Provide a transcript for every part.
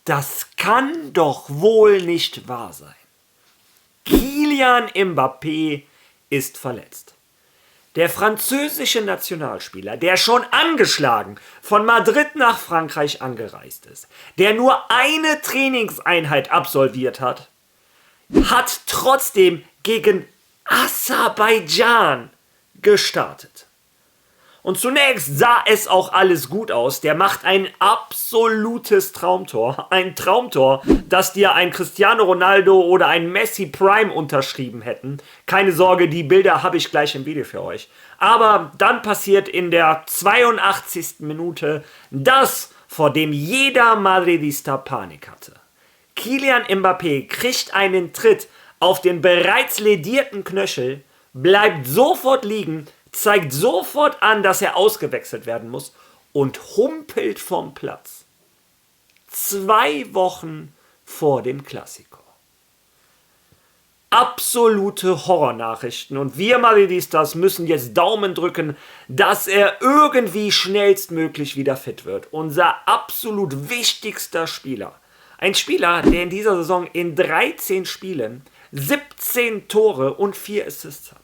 Das kann doch wohl nicht wahr sein. Kylian Mbappé ist verletzt. Der französische Nationalspieler, der schon angeschlagen von Madrid nach Frankreich angereist ist, der nur eine Trainingseinheit absolviert hat, hat trotzdem gegen Aserbaidschan gestartet. Und zunächst sah es auch alles gut aus. Der macht ein absolutes Traumtor. Ein Traumtor, das dir ein Cristiano Ronaldo oder ein Messi Prime unterschrieben hätten. Keine Sorge, die Bilder habe ich gleich im Video für euch. Aber dann passiert in der 82. Minute das, vor dem jeder Madridista Panik hatte. Kylian Mbappé kriegt einen Tritt auf den bereits ledierten Knöchel, bleibt sofort liegen, zeigt sofort an, dass er ausgewechselt werden muss und humpelt vom Platz. 2 Wochen vor dem Klassiko. Absolute Horrornachrichten und wir Madridistas müssen jetzt Daumen drücken, dass er irgendwie schnellstmöglich wieder fit wird. Unser absolut wichtigster Spieler. Ein Spieler, der in dieser Saison in 13 Spielen 17 Tore und 4 Assists hat.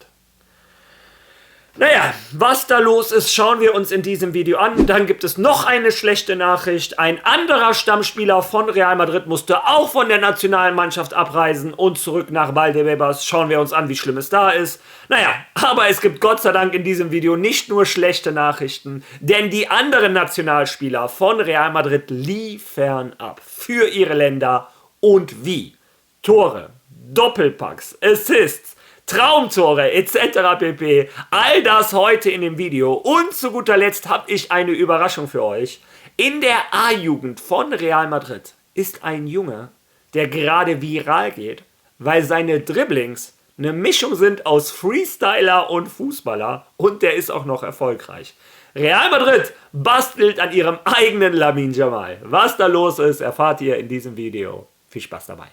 Naja, was da los ist, schauen wir uns in diesem Video an. Dann gibt es noch eine schlechte Nachricht. Ein anderer Stammspieler von Real Madrid musste auch von der nationalen Mannschaft abreisen und zurück nach Valdebebas. Schauen wir uns an, wie schlimm es da ist. Naja, aber es gibt Gott sei Dank in diesem Video nicht nur schlechte Nachrichten, denn die anderen Nationalspieler von Real Madrid liefern ab für ihre Länder und wie. Tore, Doppelpacks, Assists, Traumtore etc. pp. All das heute in dem Video. Und zu guter Letzt habe ich eine Überraschung für euch. In der A-Jugend von Real Madrid ist ein Junge, der gerade viral geht, weil seine Dribblings eine Mischung sind aus Freestyler und Fußballer und der ist auch noch erfolgreich. Real Madrid bastelt an ihrem eigenen Lamine Yamal. Was da los ist, erfahrt ihr in diesem Video. Viel Spaß dabei.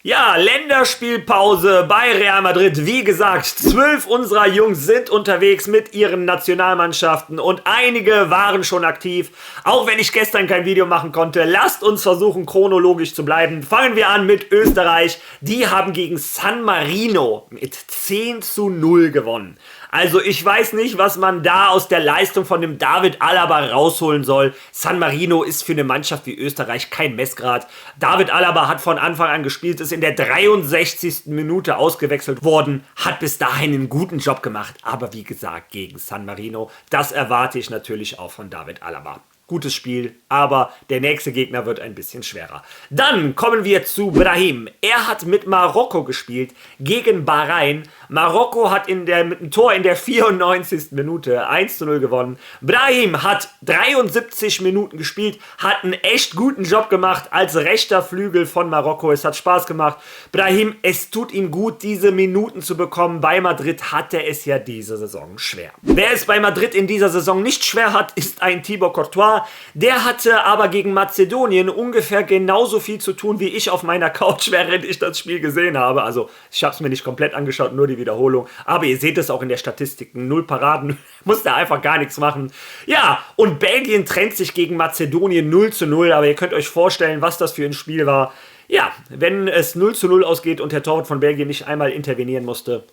Ja, Länderspielpause bei Real Madrid. Wie gesagt, 12 unserer Jungs sind unterwegs mit ihren Nationalmannschaften und einige waren schon aktiv. Auch wenn ich gestern kein Video machen konnte, lasst uns versuchen, chronologisch zu bleiben. Fangen wir an mit Österreich. Die haben gegen San Marino mit 10:0 gewonnen. Also ich weiß nicht, was man da aus der Leistung von dem David Alaba rausholen soll. San Marino ist für eine Mannschaft wie Österreich kein Messgrad. David Alaba hat von Anfang an gespielt, ist in der 63. Minute ausgewechselt worden, hat bis dahin einen guten Job gemacht. Aber wie gesagt, gegen San Marino, das erwarte ich natürlich auch von David Alaba. Gutes Spiel, aber der nächste Gegner wird ein bisschen schwerer. Dann kommen wir zu Brahim. Er hat mit Marokko gespielt gegen Bahrain. Marokko hat mit einem Tor in der 94. Minute 1:0 gewonnen. Brahim hat 73 Minuten gespielt, hat einen echt guten Job gemacht als rechter Flügel von Marokko. Es hat Spaß gemacht. Brahim, es tut ihm gut, diese Minuten zu bekommen. Bei Madrid hat er es ja diese Saison schwer. Wer es bei Madrid in dieser Saison nicht schwer hat, ist ein Thibaut Courtois. Der hatte aber gegen Mazedonien ungefähr genauso viel zu tun wie ich auf meiner Couch, während ich das Spiel gesehen habe. Also ich habe es mir nicht komplett angeschaut, nur die Wiederholung. Aber ihr seht es auch in der Statistiken. 0 Paraden, musste einfach gar nichts machen. Ja, und Belgien trennt sich gegen Mazedonien 0:0. Aber ihr könnt euch vorstellen, was das für ein Spiel war. Ja, wenn es 0:0 ausgeht und der Torwart von Belgien nicht einmal intervenieren musste,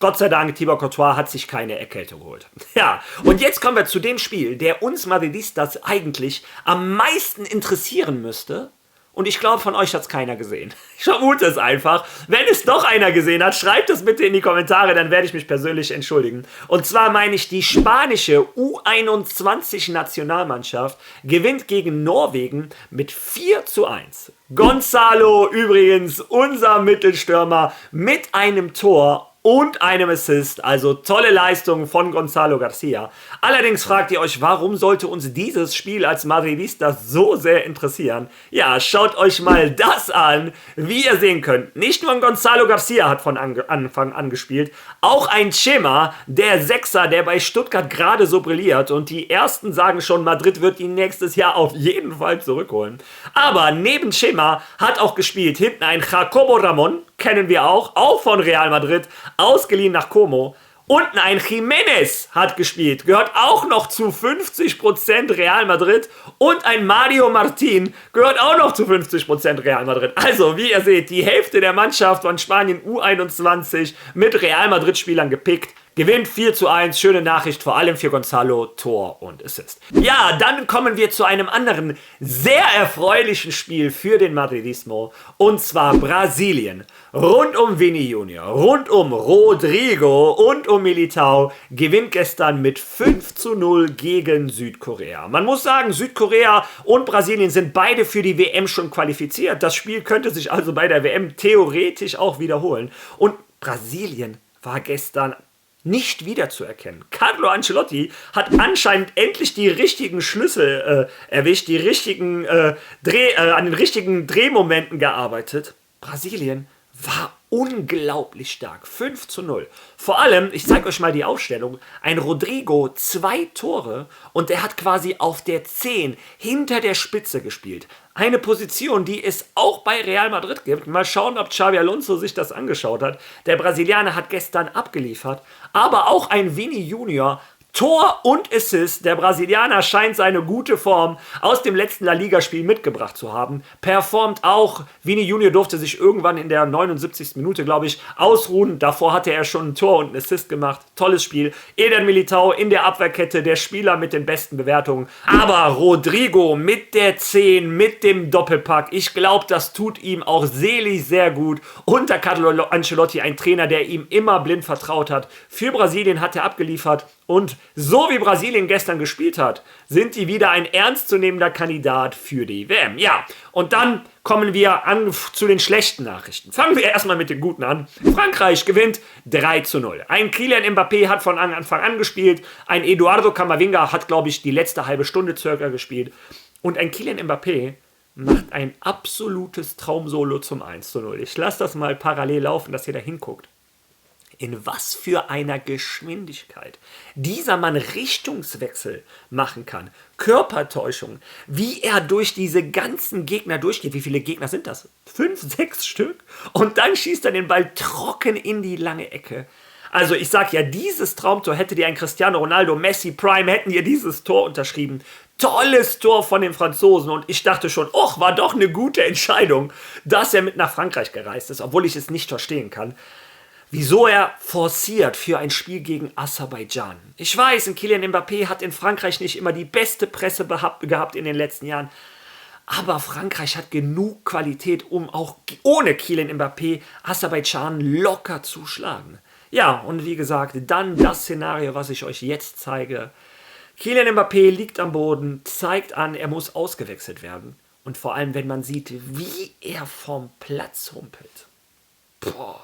Gott sei Dank, Thibaut Courtois hat sich keine Erkältung geholt. Ja, und jetzt kommen wir zu dem Spiel, der uns Madridistas eigentlich am meisten interessieren müsste. Und ich glaube, von euch hat es keiner gesehen. Ich vermute es einfach. Wenn es doch einer gesehen hat, schreibt es bitte in die Kommentare, dann werde ich mich persönlich entschuldigen. Und zwar meine ich, die spanische U21-Nationalmannschaft gewinnt gegen Norwegen mit 4:1. Gonzalo, übrigens unser Mittelstürmer, mit einem Tor und einem Assist, also tolle Leistung von Gonzalo Garcia. Allerdings fragt ihr euch, warum sollte uns dieses Spiel als Madridistas so sehr interessieren? Ja, schaut euch mal das an. Wie ihr sehen könnt, nicht nur Gonzalo Garcia hat von Anfang an gespielt, auch ein Chema, der Sechser, der bei Stuttgart gerade so brilliert und die Ersten sagen schon, Madrid wird ihn nächstes Jahr auf jeden Fall zurückholen. Aber neben Chema hat auch gespielt hinten ein Jacobo Ramon, kennen wir auch von Real Madrid, ausgeliehen nach Como. Und ein Jiménez hat gespielt, gehört auch noch zu 50% Real Madrid. Und ein Mario Martin gehört auch noch zu 50% Real Madrid. Also, wie ihr seht, die Hälfte der Mannschaft von Spanien U21 mit Real Madrid-Spielern gepickt. Gewinnt 4:1, schöne Nachricht, vor allem für Gonzalo, Tor und Assist. Ja, dann kommen wir zu einem anderen sehr erfreulichen Spiel für den Madridismo, und zwar Brasilien. Rund um Vini Junior, rund um Rodrigo und um Militao gewinnt gestern mit 5:0 gegen Südkorea. Man muss sagen, Südkorea und Brasilien sind beide für die WM schon qualifiziert. Das Spiel könnte sich also bei der WM theoretisch auch wiederholen. Und Brasilien war gestern nicht wiederzuerkennen. Carlo Ancelotti hat anscheinend endlich die richtigen Schlüssel erwischt, an den richtigen Drehmomenten gearbeitet. Brasilien war unglaublich stark. 5:0. Vor allem, ich zeige euch mal die Aufstellung, ein Rodrigo 2 Tore und er hat quasi auf der 10 hinter der Spitze gespielt. Eine Position, die es auch bei Real Madrid gibt. Mal schauen, ob Xabi Alonso sich das angeschaut hat. Der Brasilianer hat gestern abgeliefert, aber auch ein Vini Junior. Tor und Assist. Der Brasilianer scheint seine gute Form aus dem letzten La Liga-Spiel mitgebracht zu haben. Performt auch. Vini Junior durfte sich irgendwann in der 79. Minute, glaube ich, ausruhen. Davor hatte er schon ein Tor und einen Assist gemacht. Tolles Spiel. Eder Militao in der Abwehrkette, der Spieler mit den besten Bewertungen. Aber Rodrigo mit der 10, mit dem Doppelpack. Ich glaube, das tut ihm auch seelisch sehr gut. Unter Carlo Ancelotti, ein Trainer, der ihm immer blind vertraut hat. Für Brasilien hat er abgeliefert. Und so wie Brasilien gestern gespielt hat, sind die wieder ein ernstzunehmender Kandidat für die WM. Ja, und dann kommen wir zu den schlechten Nachrichten. Fangen wir erstmal mit den guten an. Frankreich gewinnt 3:0. Ein Kylian Mbappé hat von Anfang an gespielt. Ein Eduardo Camavinga hat, glaube ich, die letzte halbe Stunde circa gespielt. Und ein Kylian Mbappé macht ein absolutes Traumsolo zum 1:0. Ich lasse das mal parallel laufen, dass ihr da hinguckt. In was für einer Geschwindigkeit dieser Mann Richtungswechsel machen kann. Körpertäuschung, wie er durch diese ganzen Gegner durchgeht. Wie viele Gegner sind das? 5, 6 Stück? Und dann schießt er den Ball trocken in die lange Ecke. Also ich sag ja, dieses Traumtor, hätte dir ein Cristiano Ronaldo, Messi, Prime, hätten dir dieses Tor unterschrieben. Tolles Tor von den Franzosen und ich dachte schon, war doch eine gute Entscheidung, dass er mit nach Frankreich gereist ist, obwohl ich es nicht verstehen kann. Wieso er forciert für ein Spiel gegen Aserbaidschan. Ich weiß, Kylian Mbappé hat in Frankreich nicht immer die beste Presse gehabt in den letzten Jahren. Aber Frankreich hat genug Qualität, um auch ohne Kylian Mbappé Aserbaidschan locker zu schlagen. Ja, und wie gesagt, dann das Szenario, was ich euch jetzt zeige. Kylian Mbappé liegt am Boden, zeigt an, er muss ausgewechselt werden. Und vor allem, wenn man sieht, wie er vom Platz humpelt. Boah.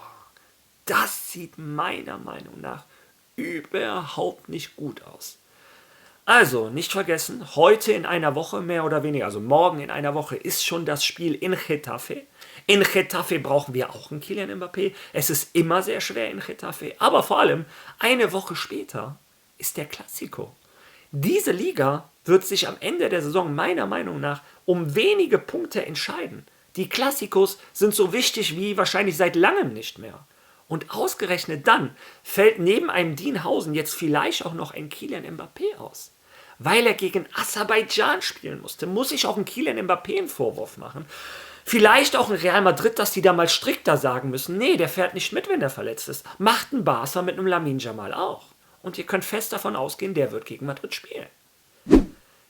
Das sieht meiner Meinung nach überhaupt nicht gut aus. Also, nicht vergessen, heute in einer Woche mehr oder weniger, also morgen in einer Woche, ist schon das Spiel in Getafe. In Getafe brauchen wir auch einen Kylian Mbappé. Es ist immer sehr schwer in Getafe, aber vor allem eine Woche später ist der Clasico. Diese Liga wird sich am Ende der Saison meiner Meinung nach um wenige Punkte entscheiden. Die Clásicos sind so wichtig wie wahrscheinlich seit langem nicht mehr. Und ausgerechnet dann fällt neben einem Dean Housen jetzt vielleicht auch noch ein Kylian Mbappé aus. Weil er gegen Aserbaidschan spielen musste, muss ich auch einen Kylian Mbappé einen Vorwurf machen. Vielleicht auch ein Real Madrid, dass die da mal strikter sagen müssen, nee, der fährt nicht mit, wenn der verletzt ist. Macht ein Barca mit einem Lamine Yamal auch. Und ihr könnt fest davon ausgehen, der wird gegen Madrid spielen.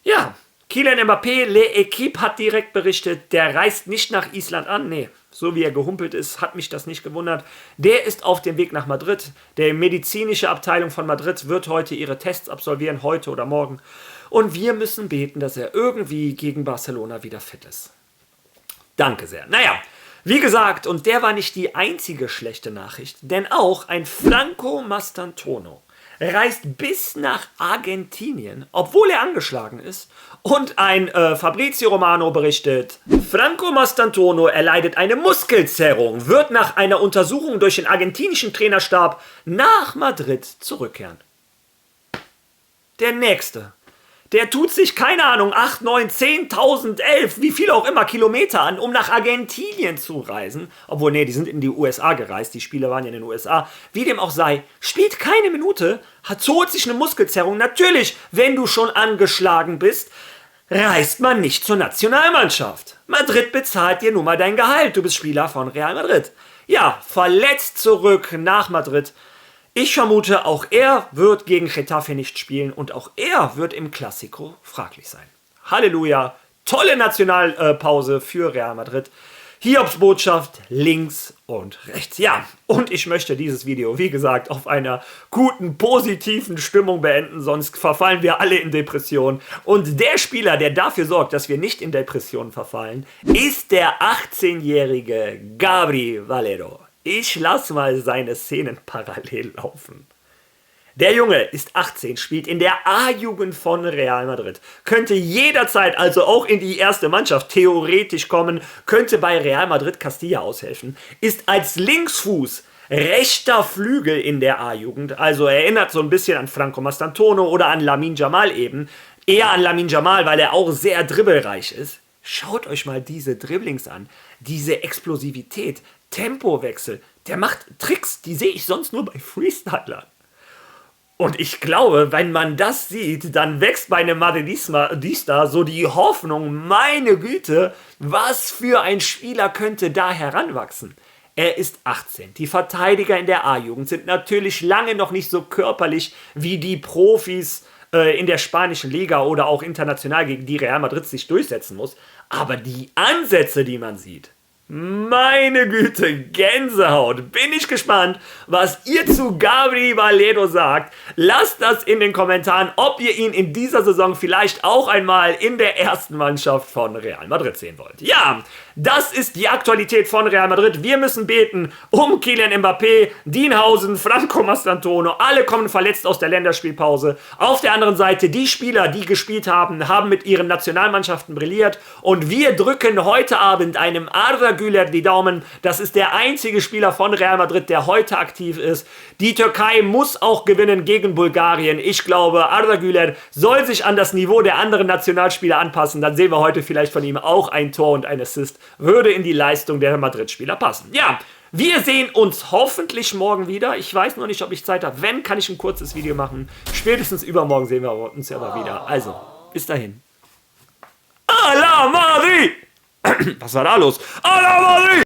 Ja, Kylian Mbappé, L'Équipe hat direkt berichtet, der reist nicht nach Island an, nee. So wie er gehumpelt ist, hat mich das nicht gewundert. Der ist auf dem Weg nach Madrid. Der medizinische Abteilung von Madrid wird heute ihre Tests absolvieren, heute oder morgen. Und wir müssen beten, dass er irgendwie gegen Barcelona wieder fit ist. Danke sehr. Naja, wie gesagt, und der war nicht die einzige schlechte Nachricht, denn auch ein Franco Mastantuono reist bis nach Argentinien, obwohl er angeschlagen ist. Und ein Fabrizio Romano berichtet, Franco Mastantuono erleidet eine Muskelzerrung, wird nach einer Untersuchung durch den argentinischen Trainerstab nach Madrid zurückkehren. Der nächste, der tut sich, keine Ahnung, 8, 9, 10.000, 11, wie viel auch immer Kilometer an, um nach Argentinien zu reisen. Obwohl, nee, die sind in die USA gereist, die Spieler waren ja in den USA. Wie dem auch sei, spielt keine Minute, holt sich eine Muskelzerrung. Natürlich, wenn du schon angeschlagen bist, reist man nicht zur Nationalmannschaft. Madrid bezahlt dir nun mal dein Gehalt, du bist Spieler von Real Madrid. Ja, verletzt zurück nach Madrid. Ich vermute, auch er wird gegen Getafe nicht spielen und auch er wird im Clasico fraglich sein. Halleluja, tolle Nationalpause für Real Madrid. Hiobs Botschaft links und rechts. Ja, und ich möchte dieses Video, wie gesagt, auf einer guten, positiven Stimmung beenden, sonst verfallen wir alle in Depression. Und der Spieler, der dafür sorgt, dass wir nicht in Depressionen verfallen, ist der 18-jährige Gabri Valero. Ich lasse mal seine Szenen parallel laufen. Der Junge ist 18, spielt in der A-Jugend von Real Madrid, könnte jederzeit, also auch in die erste Mannschaft, theoretisch kommen, könnte bei Real Madrid Castilla aushelfen, ist als Linksfuß rechter Flügel in der A-Jugend, also erinnert so ein bisschen an Franco Mastantuono oder an Lamine Yamal eben, eher an Lamine Yamal, weil er auch sehr dribbelreich ist. Schaut euch mal diese Dribblings an, diese Explosivität, Tempowechsel, der macht Tricks, die sehe ich sonst nur bei Freestylern. Und ich glaube, wenn man das sieht, dann wächst bei einem Madridista so die Hoffnung, meine Güte, was für ein Spieler könnte da heranwachsen. Er ist 18. Die Verteidiger in der A-Jugend sind natürlich lange noch nicht so körperlich wie die Profis in der spanischen Liga oder auch international, gegen die Real Madrid sich durchsetzen muss. Aber die Ansätze, die man sieht, meine Güte, Gänsehaut. Bin ich gespannt, was ihr zu Gabri Valero sagt. Lasst das in den Kommentaren, ob ihr ihn in dieser Saison vielleicht auch einmal in der ersten Mannschaft von Real Madrid sehen wollt. Ja, das ist die Aktualität von Real Madrid. Wir müssen beten um Kylian Mbappé, Dienhausen, Franco Mastantuono. Alle kommen verletzt aus der Länderspielpause. Auf der anderen Seite, die Spieler, die gespielt haben, haben mit ihren Nationalmannschaften brilliert. Und wir drücken heute Abend einem Arda Güler die Daumen. Das ist der einzige Spieler von Real Madrid, der heute aktiv ist. Die Türkei muss auch gewinnen gegen Bulgarien. Ich glaube, Arda Güler soll sich an das Niveau der anderen Nationalspieler anpassen. Dann sehen wir heute vielleicht von ihm auch ein Tor und ein Assist. Würde in die Leistung der Madrid-Spieler passen. Ja, wir sehen uns hoffentlich morgen wieder. Ich weiß noch nicht, ob ich Zeit habe. Wenn, kann ich ein kurzes Video machen. Spätestens übermorgen sehen wir uns ja mal wieder. Also, bis dahin. A la Madrid! Was war da los? A la Madrid!